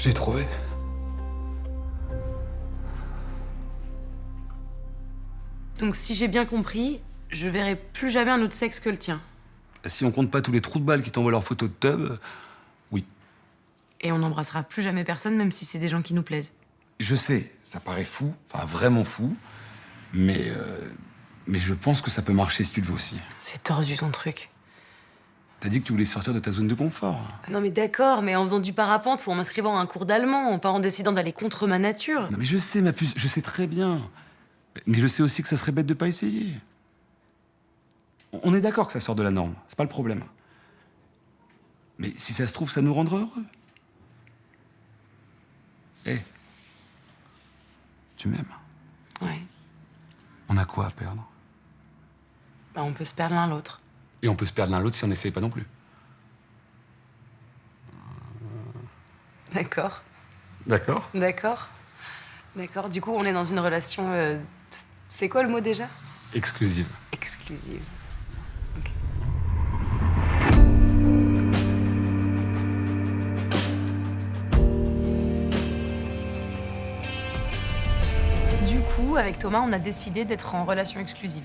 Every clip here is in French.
J'ai trouvé. Donc si j'ai bien compris, je verrai plus jamais un autre sexe que le tien. Si on compte pas tous les trous de balles qui t'envoient leurs photos de tub, oui. Et on n'embrassera plus jamais personne, même si c'est des gens qui nous plaisent. Je sais, ça paraît fou, enfin vraiment fou, mais je pense que ça peut marcher si tu le veux aussi. C'est tordu ton truc. T'as dit que tu voulais sortir de ta zone de confort. Non mais d'accord, mais en faisant du parapente ou en m'inscrivant à un cours d'allemand, pas en décidant d'aller contre ma nature. Non mais je sais, ma puce, je sais très bien. Mais je sais aussi que ça serait bête de pas essayer. On est d'accord que ça sort de la norme, c'est pas le problème. Mais si ça se trouve, ça nous rendra heureux. Hé, tu m'aimes? Ouais. On a quoi à perdre? Bah on peut se perdre l'un l'autre. Et on peut se perdre l'un l'autre si on n'essaye pas non plus. D'accord. D'accord. D'accord. D'accord. Du coup, on est dans une relation... C'est quoi le mot déjà? Exclusive. Exclusive. Ok. Du coup, avec Thomas, on a décidé d'être en relation exclusive.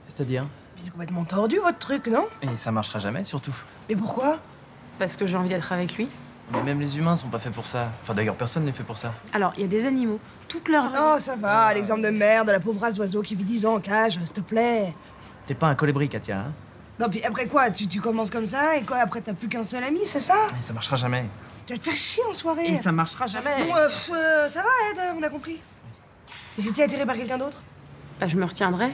C'est-à-dire? C'est complètement tordu, votre truc, non? Et ça marchera jamais, surtout. Mais pourquoi? Parce que j'ai envie d'être avec lui. Mais même les humains sont pas faits pour ça. Enfin, d'ailleurs, personne n'est fait pour ça. Alors, il y a des animaux. Toute leur... Oh, ça va, l'exemple de merde de la pauvre race d'oiseau qui vit 10 ans en cage, s'il te plaît. T'es pas un colibri, Katia, hein? Non, puis après quoi, tu commences comme ça, et quoi, après t'as plus qu'un seul ami, c'est ça? Et ça marchera jamais. Tu vas te faire chier en soirée. Et ça marchera jamais. Bon, ça va, Ed, on a compris. Et si t'es attiré par quelqu'un d'autre? Bah, je me retiendrai.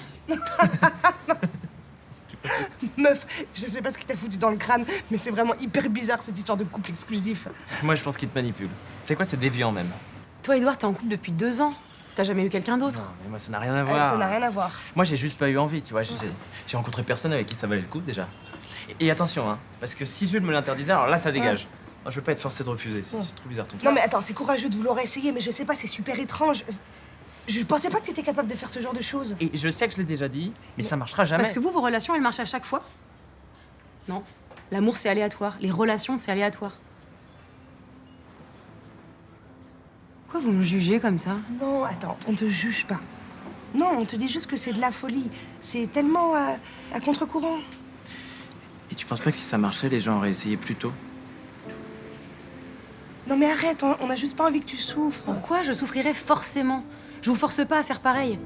Meuf, je sais pas ce qui t'a foutu dans le crâne, mais c'est vraiment hyper bizarre cette histoire de couple exclusif. Moi, je pense qu'il te manipule. C'est quoi, c'est déviant même. Toi, Edouard, t'es en couple depuis 2 ans. T'as jamais eu quelqu'un d'autre. Non, mais moi, ça n'a rien à voir. Ça n'a rien à voir. Moi, j'ai juste pas eu envie, tu vois. J'ai rencontré personne avec qui ça valait le coup, déjà. Et attention, hein, parce que si Jules me l'interdisait, alors là, ça dégage. Moi, je veux pas être forcé de refuser, c'est trop bizarre ton truc. Non mais attends, c'est courageux de vouloir essayer, mais je sais pas, c'est super étrange. Je pensais pas que t'étais capable de faire ce genre de choses. Et je sais que je l'ai déjà dit, mais ça marchera jamais. Parce que vous, vos relations, elles marchent à chaque fois. Non. L'amour, c'est aléatoire. Les relations, c'est aléatoire. Pourquoi vous me jugez comme ça? Non, attends, on te juge pas. Non, on te dit juste que c'est de la folie. C'est tellement à contre-courant. Et tu penses pas que si ça marchait, les gens auraient essayé plus tôt? Non mais arrête, on a juste pas envie que tu souffres. Pourquoi je souffrirais forcément? Je vous force pas à faire pareil.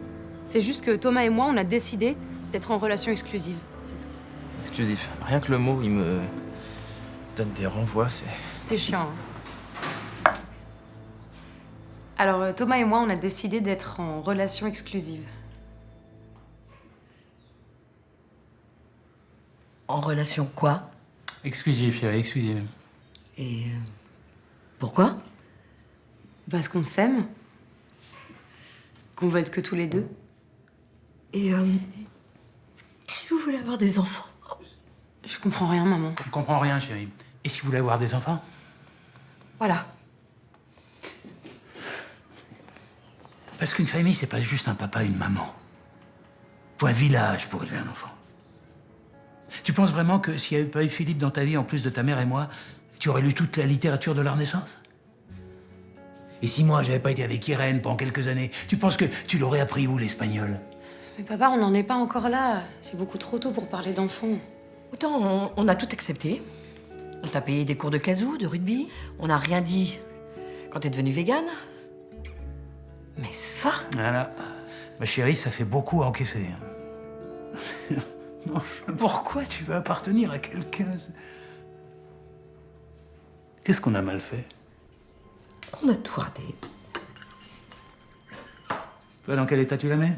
C'est juste que Thomas et moi, on a décidé d'être en relation exclusive. C'est tout. Exclusif. Rien que le mot, il me donne des renvois, c'est... T'es chiant, hein. Alors, Thomas et moi, on a décidé d'être en relation exclusive. En relation quoi? Exclusif, chérie, exclusif. Et pourquoi? Parce qu'on s'aime. Qu'on veut être que tous les deux. Et si vous voulez avoir des enfants? Je comprends rien, maman. Je comprends rien, chérie. Et si vous voulez avoir des enfants? Voilà. Parce qu'une famille, c'est pas juste un papa et une maman. Faut un village pour élever un enfant. Tu penses vraiment que s'il n'y avait pas eu Philippe dans ta vie, en plus de ta mère et moi, tu aurais lu toute la littérature de leur naissance? Et si moi, j'avais pas été avec Irène pendant quelques années, tu penses que tu l'aurais appris où, l'espagnol? Mais papa, on n'en est pas encore là. C'est beaucoup trop tôt pour parler d'enfants. Autant on a tout accepté. On t'a payé des cours de kazoo, de rugby. On n'a rien dit quand t'es devenue végane. Mais ça... Voilà. Ma chérie, ça fait beaucoup à encaisser. Non, pourquoi tu veux appartenir à quelqu'un? Qu'est-ce qu'on a mal fait? On a tout raté. Toi, dans quel état tu la mets?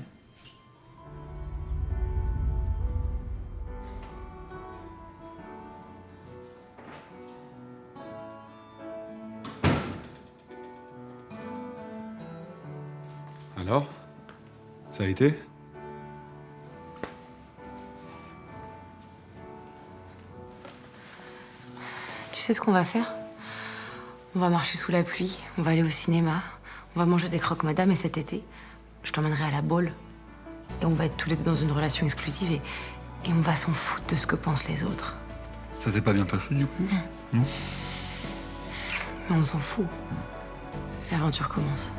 Alors? Ça a été? Tu sais ce qu'on va faire? On va marcher sous la pluie, on va aller au cinéma, on va manger des croque-madame et cet été, je t'emmènerai à la Baule. Et on va être tous les deux dans une relation exclusive et on va s'en foutre de ce que pensent les autres. Ça s'est pas bien passé du coup? Mais on s'en fout. L'aventure commence.